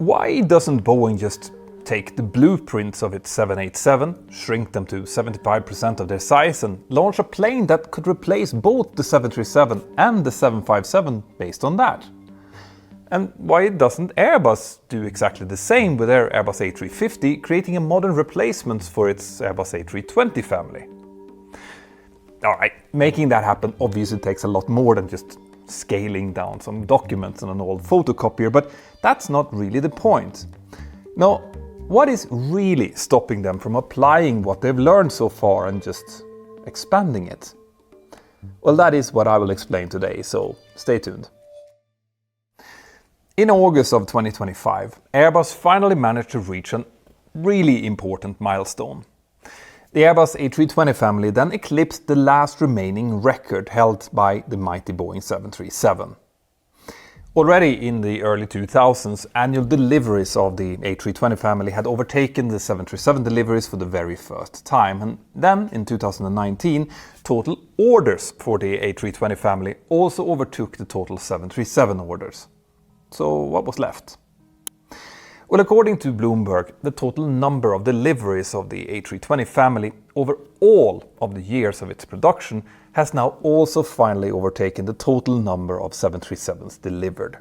Why doesn't Boeing just take the blueprints of its 787, shrink them to 75% of their size and launch a plane that could replace both the 737 and the 757 based on that? And why doesn't Airbus do exactly the same with their Airbus A350, creating a modern replacement for its Airbus A320 family? Alright, making that happen obviously takes a lot more than just scaling down some documents on an old photocopier, but that's not really the point. No, what is really stopping them from applying what they've learned so far and just expanding it? Well, that is what I will explain today, so stay tuned. In August of 2025, Airbus finally managed to reach a really important milestone. The Airbus A320 family then eclipsed the last remaining record held by the mighty Boeing 737. Already in the early 2000s, annual deliveries of the A320 family had overtaken the 737 deliveries for the very first time, and then in 2019, total orders for the A320 family also overtook the total 737 orders. So what was left? Well, according to Bloomberg, the total number of deliveries of the A320 family over all of the years of its production has now also finally overtaken the total number of 737s delivered.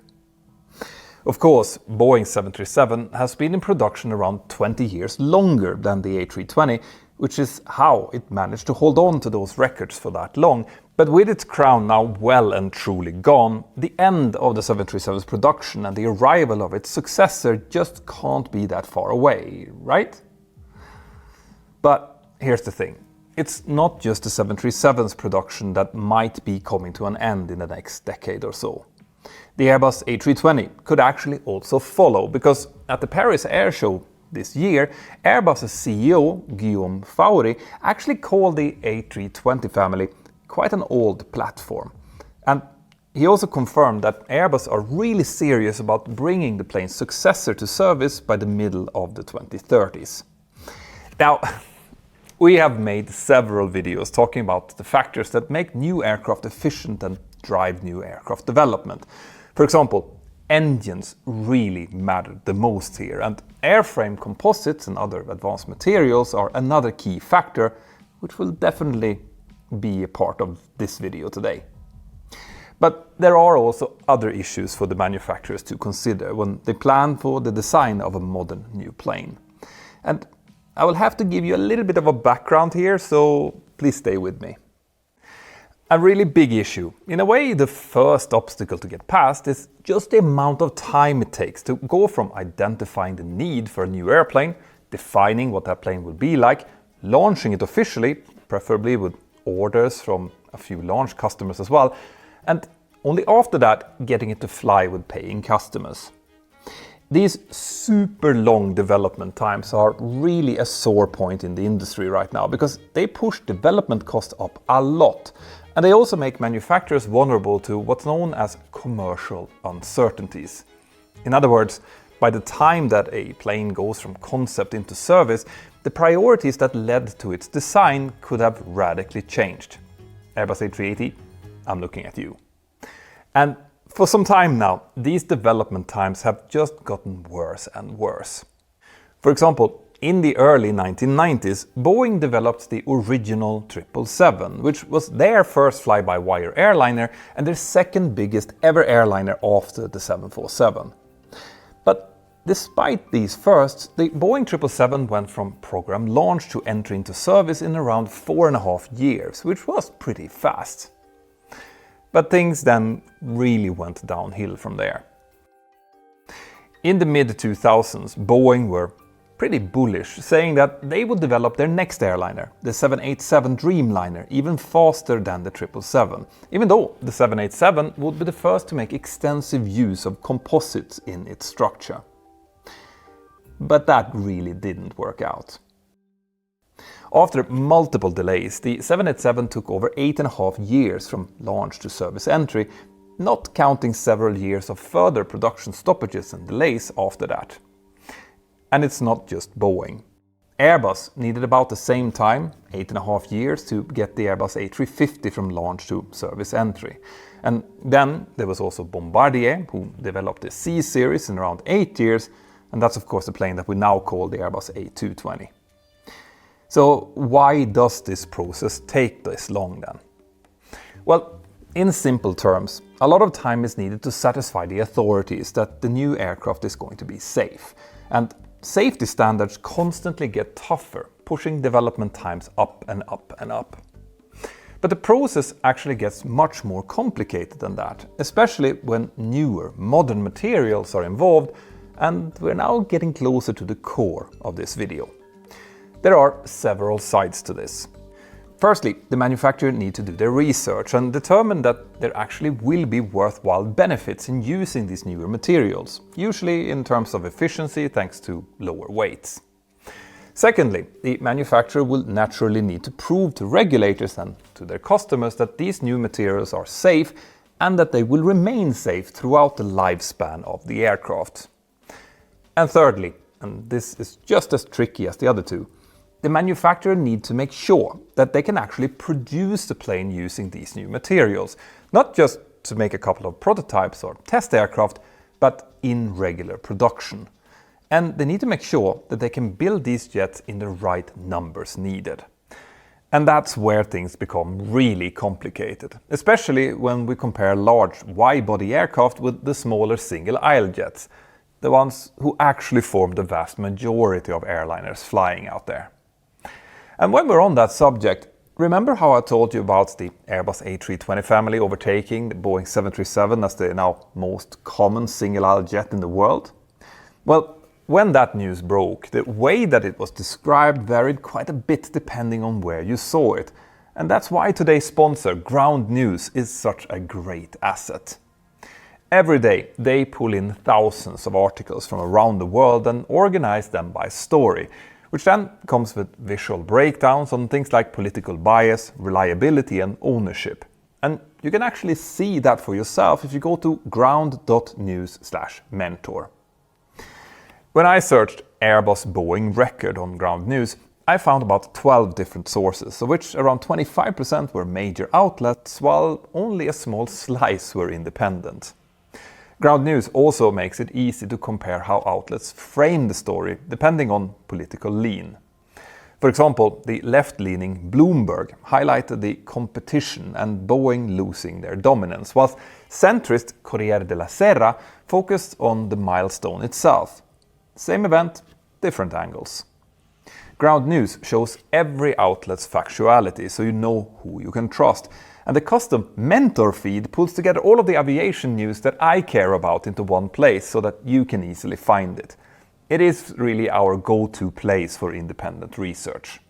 Of course, Boeing 737 has been in production around 20 years longer than the A320, which is how it managed to hold on to those records for that long. But with its crown now well and truly gone, the end of the 737's production and the arrival of its successor just can't be that far away, right? But here's the thing. It's not just the 737's production that might be coming to an end in the next decade or so. The Airbus A320 could actually also follow, because at the Paris Air Show this year, Airbus's CEO, Guillaume Faury, actually called the A320 family quite an old platform. And he also confirmed that Airbus are really serious about bringing the plane's successor to service by the middle of the 2030s. Now, we have made several videos talking about the factors that make new aircraft efficient and drive new aircraft development. For example, engines really matter the most here, and airframe composites and other advanced materials are another key factor, which will definitely be a part of this video today. But there are also other issues for the manufacturers to consider when they plan for the design of a modern new plane. And I will have to give you a little bit of a background here, so please stay with me. A really big issue, in a way the first obstacle to get past, is just the amount of time it takes to go from identifying the need for a new airplane, defining what that plane will be like, launching it officially, preferably with orders from a few launch customers as well, and only after that getting it to fly with paying customers. These super long development times are really a sore point in the industry right now, because they push development costs up a lot, and they also make manufacturers vulnerable to what's known as commercial uncertainties. In other words, by the time that a plane goes from concept into service, the priorities that led to its design could have radically changed. Airbus A380, I'm looking at you. And for some time now, these development times have just gotten worse and worse. For example, in the early 1990s, Boeing developed the original 777, which was their first fly-by-wire airliner and their second biggest ever airliner after the 747. But despite these firsts, the Boeing 777 went from program launch to entry into service in around 4.5 years, which was pretty fast. But things then really went downhill from there. In the mid-2000s, Boeing were pretty bullish, saying that they would develop their next airliner, the 787 Dreamliner, even faster than the 777, even though the 787 would be the first to make extensive use of composites in its structure. But that really didn't work out. After multiple delays, the 787 took over 8.5 years from launch to service entry, not counting several years of further production stoppages and delays after that. And it's not just Boeing. Airbus needed about the same time, 8.5 years, to get the Airbus A350 from launch to service entry. And then there was also Bombardier, who developed the C-Series in around 8 years, And that's of course the plane that we now call the Airbus A220. So why does this process take this long then? Well, in simple terms, a lot of time is needed to satisfy the authorities that the new aircraft is going to be safe. And safety standards constantly get tougher, pushing development times up and up and up. But the process actually gets much more complicated than that, especially when newer, modern materials are involved, and we're now getting closer to the core of this video. There are several sides to this. Firstly, the manufacturer needs to do their research and determine that there actually will be worthwhile benefits in using these newer materials, usually in terms of efficiency thanks to lower weights. Secondly, the manufacturer will naturally need to prove to regulators and to their customers that these new materials are safe and that they will remain safe throughout the lifespan of the aircraft. And thirdly, and this is just as tricky as the other two, the manufacturer needs to make sure that they can actually produce the plane using these new materials, not just to make a couple of prototypes or test aircraft, but in regular production. And they need to make sure that they can build these jets in the right numbers needed. And that's where things become really complicated, especially when we compare large wide-body aircraft with the smaller single-aisle jets, the ones who actually form the vast majority of airliners flying out there. And when we're on that subject, remember how I told you about the Airbus A320 family overtaking the Boeing 737 as the now most common single-aisle jet in the world? Well, when that news broke, the way that it was described varied quite a bit depending on where you saw it. And that's why today's sponsor, Ground News, is such a great asset. Every day, they pull in thousands of articles from around the world and organize them by story, which then comes with visual breakdowns on things like political bias, reliability and ownership. And you can actually see that for yourself if you go to ground.news/mentor. When I searched Airbus Boeing record on Ground News, I found about 12 different sources, of which around 25% were major outlets, while only a small slice were independent. Ground News also makes it easy to compare how outlets frame the story, depending on political lean. For example, the left-leaning Bloomberg highlighted the competition and Boeing losing their dominance, whilst centrist Corriere della Sera focused on the milestone itself. Same event, different angles. Ground News shows every outlet's factuality, so you know who you can trust. And the custom Mentour feed pulls together all of the aviation news that I care about into one place so that you can easily find it. It is really our go-to place for independent research.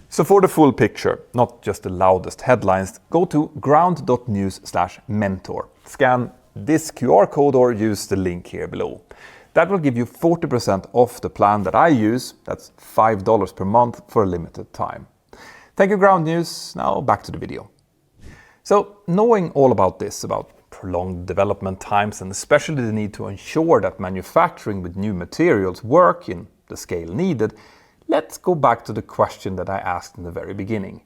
So for the full picture, not just the loudest headlines, go to ground.news/mentor. Scan this QR code or use the link here below. That will give you 40% off the plan that I use. That's $5 per month for a limited time. Thank you, Ground News. Now back to the video. So knowing all about this, about prolonged development times and especially the need to ensure that manufacturing with new materials work in the scale needed, let's go back to the question that I asked in the very beginning.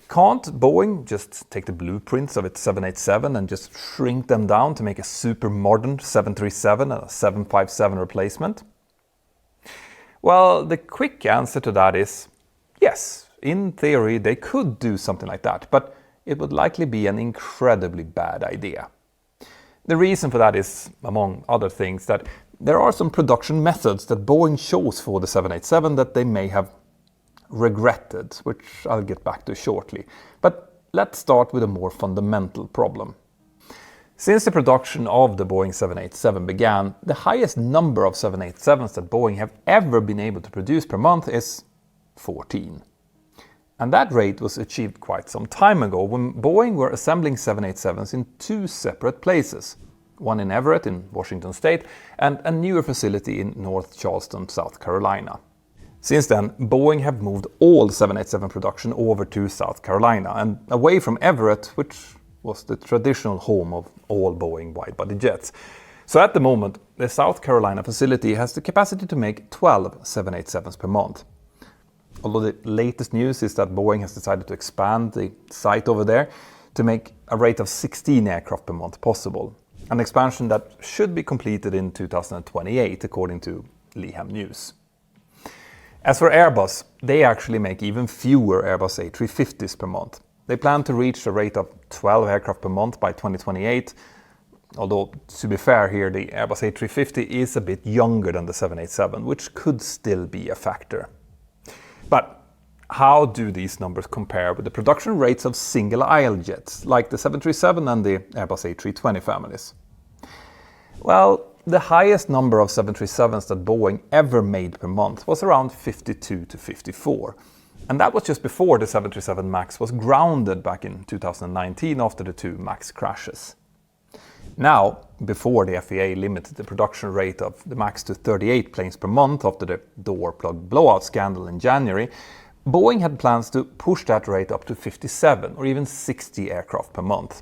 Can't Boeing just take the blueprints of its 787 and just shrink them down to make a super modern 737 and a 757 replacement? Well, the quick answer to that is yes, in theory they could do something like that, but it would likely be an incredibly bad idea. The reason for that is, among other things, that there are some production methods that Boeing chose for the 787 that they may have regretted, which I'll get back to shortly. But let's start with a more fundamental problem. Since the production of the Boeing 787 began, the highest number of 787s that Boeing have ever been able to produce per month is 14. And that rate was achieved quite some time ago when Boeing were assembling 787s in two separate places, one in Everett in Washington State and a newer facility in North Charleston, South Carolina. Since then, Boeing have moved all 787 production over to South Carolina and away from Everett, which was the traditional home of all Boeing wide-body jets. So at the moment, the South Carolina facility has the capacity to make 12 787s per month. Although the latest news is that Boeing has decided to expand the site over there to make a rate of 16 aircraft per month possible. an expansion that should be completed in 2028 according to Leham News. As for Airbus, they actually make even fewer Airbus A350s per month. They plan to reach a rate of 12 aircraft per month by 2028, although to be fair here, the Airbus A350 is a bit younger than the 787, which could still be a factor. But how do these numbers compare with the production rates of single-aisle jets, like the 737 and the Airbus A320 families? Well, the highest number of 737s that Boeing ever made per month was around 52 to 54. And that was just before the 737 MAX was grounded back in 2019 after the two MAX crashes. Now, before the FAA limited the production rate of the MAX to 38 planes per month after the door plug blowout scandal in January, Boeing had plans to push that rate up to 57 or even 60 aircraft per month.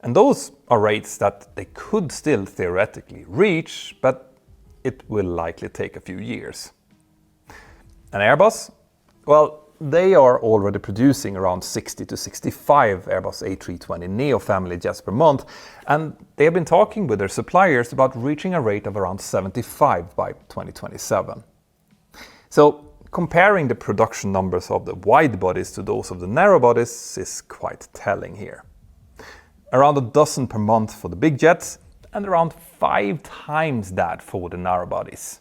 And those are rates that they could still theoretically reach, but it will likely take a few years. And Airbus? Well, they are already producing around 60 to 65 Airbus A320neo family jets per month, and they have been talking with their suppliers about reaching a rate of around 75 by 2027. So, comparing the production numbers of the wide bodies to those of the narrow bodies is quite telling here. Around a dozen per month for the big jets, and around 5 times that for the narrow bodies.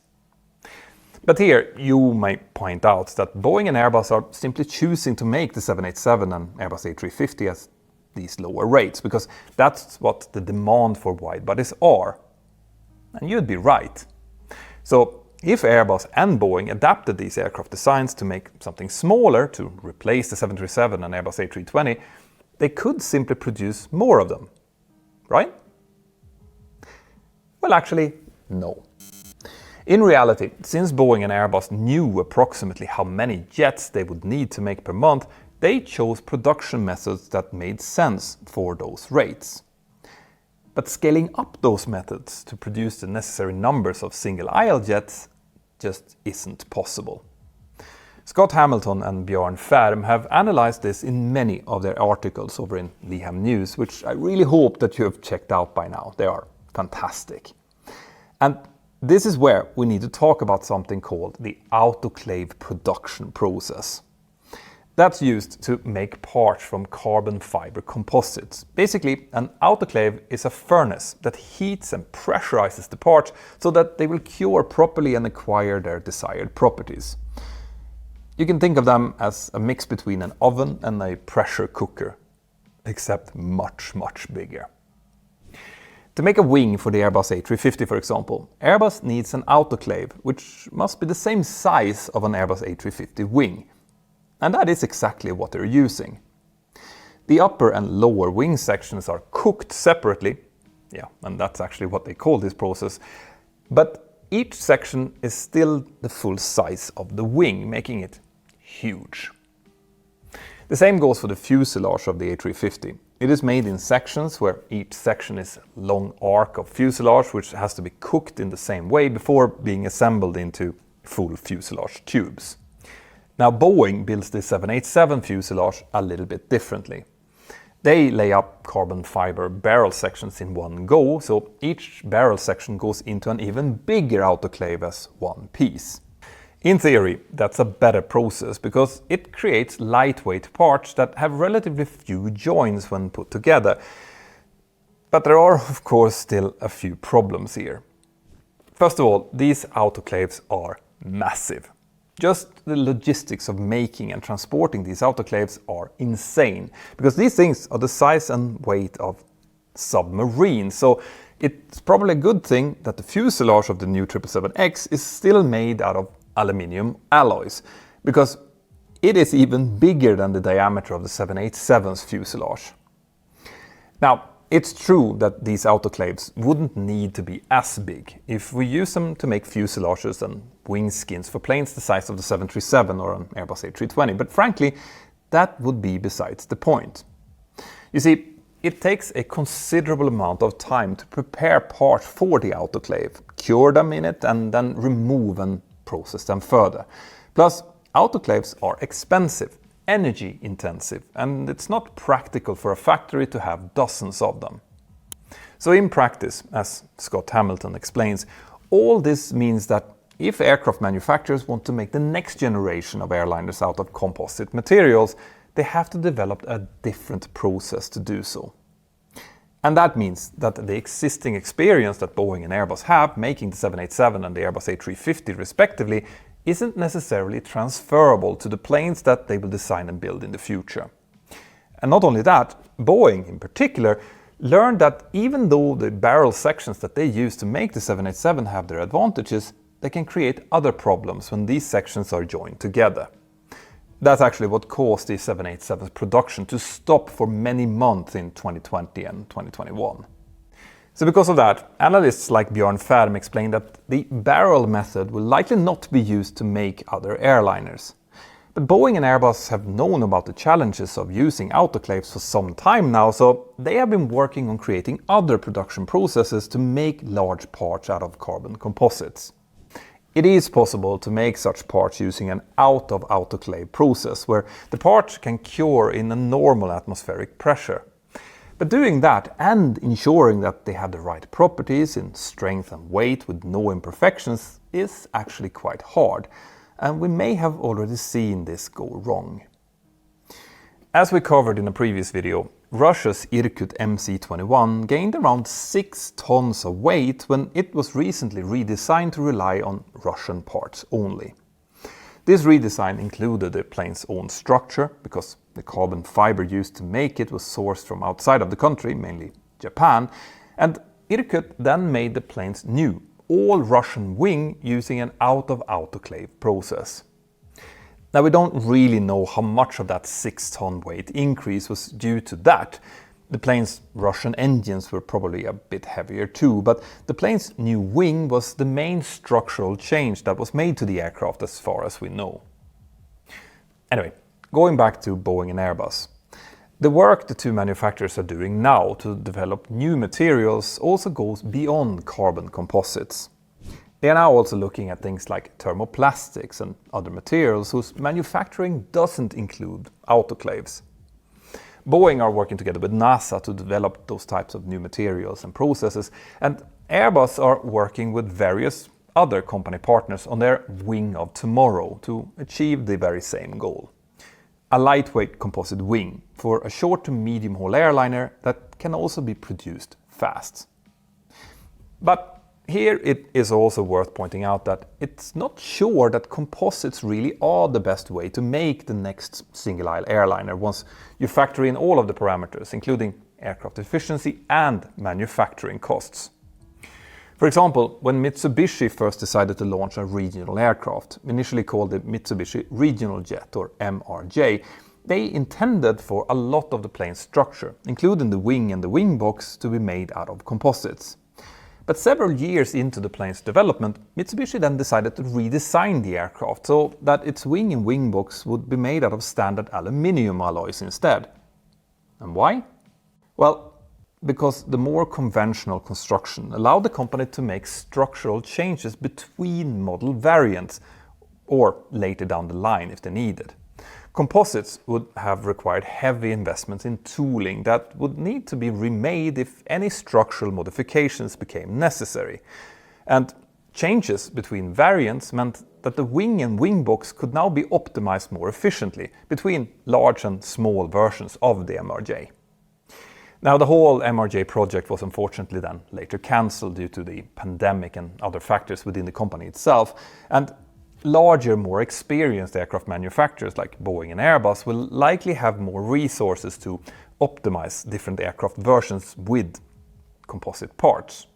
But here you may point out that Boeing and Airbus are simply choosing to make the 787 and Airbus A350 at these lower rates, because that's what the demand for wide bodies are. And you'd be right. So if Airbus and Boeing adapted these aircraft designs to make something smaller to replace the 737 and Airbus A320, they could simply produce more of them, right? Well, actually, no. In reality, since Boeing and Airbus knew approximately how many jets they would need to make per month, they chose production methods that made sense for those rates. But scaling up those methods to produce the necessary numbers of single-aisle jets just isn't possible. Scott Hamilton and Björn Färm have analyzed this in many of their articles over in Leham News, which I really hope that you have checked out by now. They are fantastic. And this is where we need to talk about something called the autoclave production process. That's used to make parts from carbon fiber composites. Basically, an autoclave is a furnace that heats and pressurizes the parts so that they will cure properly and acquire their desired properties. You can think of them as a mix between an oven and a pressure cooker, except much, much bigger. To make a wing for the Airbus A350, for example, Airbus needs an autoclave, which must be the same size of an Airbus A350 wing. And that is exactly what they're using. The upper and lower wing sections are cooked separately, and that's actually what they call this process, but each section is still the full size of the wing, making it huge. The same goes for the fuselage of the A350. It is made in sections where each section is a long arc of fuselage which has to be cooked in the same way before being assembled into full fuselage tubes. Now Boeing builds the 787 fuselage a little bit differently. They lay up carbon fiber barrel sections in one go, so each barrel section goes into an even bigger autoclave as one piece. In theory, that's a better process because it creates lightweight parts that have relatively few joints when put together. But there are, of course, still a few problems here. First of all, these autoclaves are massive. Just the logistics of making and transporting these autoclaves are insane, because these things are the size and weight of submarines. So it's probably a good thing that the fuselage of the new 777X is still made out of aluminium alloys, because it is even bigger than the diameter of the 787's fuselage. Now, it's true that these autoclaves wouldn't need to be as big if we use them to make fuselages and wing skins for planes the size of the 737 or an Airbus A320, but frankly, that would be besides the point. You see, it takes a considerable amount of time to prepare parts for the autoclave, cure them in it, and then remove and process them further. Plus, autoclaves are expensive, energy intensive, and it's not practical for a factory to have dozens of them. So in practice, as Scott Hamilton explains, all this means that if aircraft manufacturers want to make the next generation of airliners out of composite materials, they have to develop a different process to do so. And that means that the existing experience that Boeing and Airbus have making the 787 and the Airbus A350 respectively isn't necessarily transferable to the planes that they will design and build in the future. And not only that, Boeing in particular learned that even though the barrel sections that they use to make the 787 have their advantages, they can create other problems when these sections are joined together. That's actually what caused the 787's production to stop for many months in 2020 and 2021. So because of that, analysts like Björn Färm explain that the barrel method will likely not be used to make other airliners. But Boeing and Airbus have known about the challenges of using autoclaves for some time now, so they have been working on creating other production processes to make large parts out of carbon composites. It is possible to make such parts using an out-of-autoclave process, where the parts can cure in a normal atmospheric pressure. But doing that and ensuring that they have the right properties in strength and weight with no imperfections is actually quite hard, and we may have already seen this go wrong. As we covered in a previous video, Russia's Irkut MC-21 gained around 6 tons of weight when it was recently redesigned to rely on Russian parts only. This redesign included the plane's own structure, because the carbon fiber used to make it was sourced from outside of the country, mainly Japan, and Irkut then made the plane's new, all-Russian wing using an out-of-autoclave process. Now, we don't really know how much of that 6-ton weight increase was due to that. The plane's Russian engines were probably a bit heavier too, but the plane's new wing was the main structural change that was made to the aircraft as far as we know. Anyway, going back to Boeing and Airbus. The work the two manufacturers are doing now to develop new materials also goes beyond carbon composites. They are now also looking at things like thermoplastics and other materials whose manufacturing doesn't include autoclaves. Boeing are working together with NASA to develop those types of new materials and processes, and Airbus are working with various other company partners on their wing of tomorrow to achieve the very same goal. A lightweight composite wing for a short to medium haul airliner that can also be produced fast. But here it is also worth pointing out that it's not sure that composites really are the best way to make the next single-aisle airliner once you factor in all of the parameters, including aircraft efficiency and manufacturing costs. For example, when Mitsubishi first decided to launch a regional aircraft, initially called the Mitsubishi Regional Jet or MRJ, they intended for a lot of the plane's structure, including the wing and the wing box, to be made out of composites. But several years into the plane's development, Mitsubishi then decided to redesign the aircraft so that its wing and wing box would be made out of standard aluminium alloys instead. And why? Well, because the more conventional construction allowed the company to make structural changes between model variants, or later down the line if they needed. Composites would have required heavy investments in tooling that would need to be remade if any structural modifications became necessary. And changes between variants meant that the wing and wing box could now be optimized more efficiently between large and small versions of the MRJ. Now, the whole MRJ project was unfortunately then later cancelled due to the pandemic and other factors within the company itself, and larger, more experienced aircraft manufacturers like Boeing and Airbus will likely have more resources to optimize different aircraft versions with composite parts.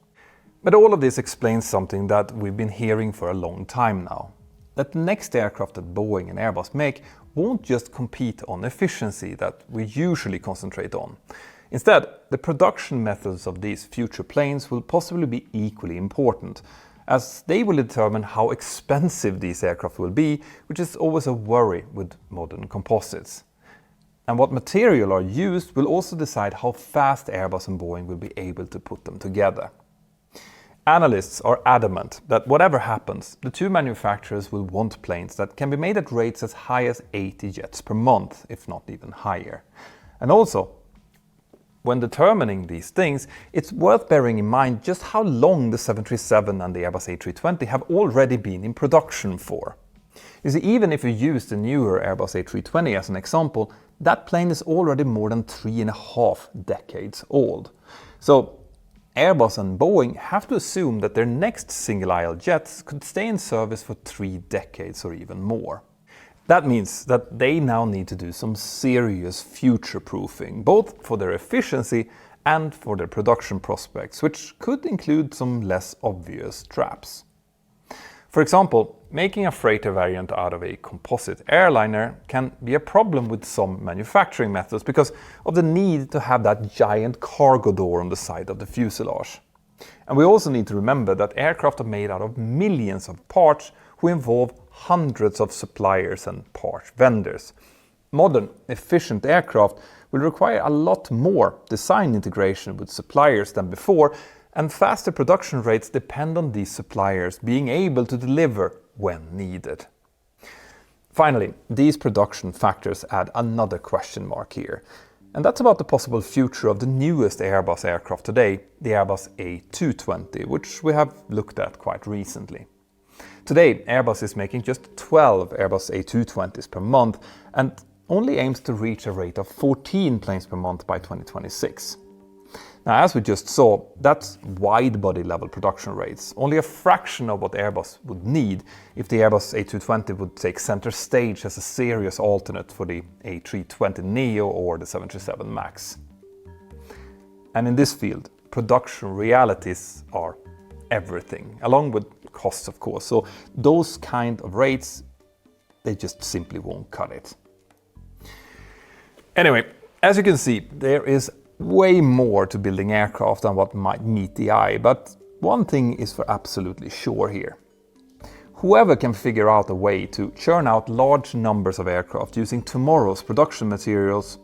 But all of this explains something that we've been hearing for a long time now. That the next aircraft that Boeing and Airbus make won't just compete on efficiency that we usually concentrate on. Instead, the production methods of these future planes will possibly be equally important, as they will determine how expensive these aircraft will be, which is always a worry with modern composites. And what material are used will also decide how fast Airbus and Boeing will be able to put them together. Analysts are adamant that whatever happens, the two manufacturers will want planes that can be made at rates as high as 80 jets per month, if not even higher. And also, When determining these things, it's worth bearing in mind just how long the 737 and the Airbus A320 have already been in production for. You see, even if you use the newer Airbus A320 as an example, that plane is already more than 3.5 decades old. So Airbus and Boeing have to assume that their next single-aisle jets could stay in service for 3 decades or even more. That means that they now need to do some serious future-proofing, both for their efficiency and for their production prospects, which could include some less obvious traps. For example, making a freighter variant out of a composite airliner can be a problem with some manufacturing methods because of the need to have that giant cargo door on the side of the fuselage. And we also need to remember that aircraft are made out of millions of parts who involve hundreds of suppliers and part vendors. Modern, efficient aircraft will require a lot more design integration with suppliers than before, and faster production rates depend on these suppliers being able to deliver when needed. Finally, these production factors add another question mark here, and that's about the possible future of the newest Airbus aircraft today, the Airbus A220, which we have looked at quite recently. Today, Airbus is making just 12 Airbus A220s per month and only aims to reach a rate of 14 planes per month by 2026. Now, as we just saw, that's wide-body level production rates, only a fraction of what Airbus would need if the Airbus A220 would take center stage as a serious alternate for the A320neo or the 737 MAX. And in this field, production realities are everything, along with costs, of course. So those kind of rates, they just simply won't cut it. Anyway, as you can see, there is way more to building aircraft than what might meet the eye, but one thing is for absolutely sure here. Whoever can figure out a way to churn out large numbers of aircraft using tomorrow's production materials,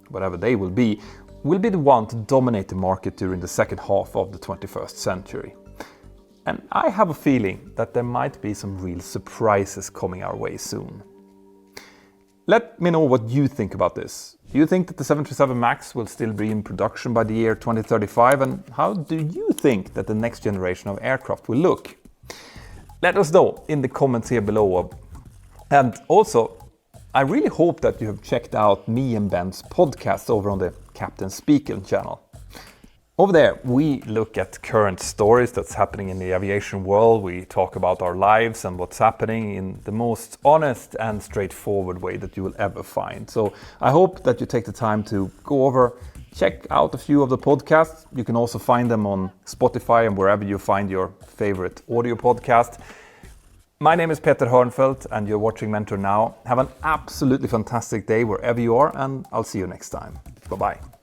whatever they will be the one to dominate the market during the second half of the 21st century. And I have a feeling that there might be some real surprises coming our way soon. Let me know what you think about this. Do you think that the 737 MAX will still be in production by the year 2035? And how do you think that the next generation of aircraft will look? Let us know in the comments here below. And also, I really hope that you have checked out me and Ben's podcast over on the Captain Speaking channel. Over there, we look at current stories that's happening in the aviation world. We talk about our lives and what's happening in the most honest and straightforward way that you will ever find. So I hope that you take the time to go over, check out a few of the podcasts. You can also find them on Spotify and wherever you find your favorite audio podcast. My name is Peter Hörnfeldt and you're watching Mentour now. Have an absolutely fantastic day wherever you are, and I'll see you next time. Bye-bye.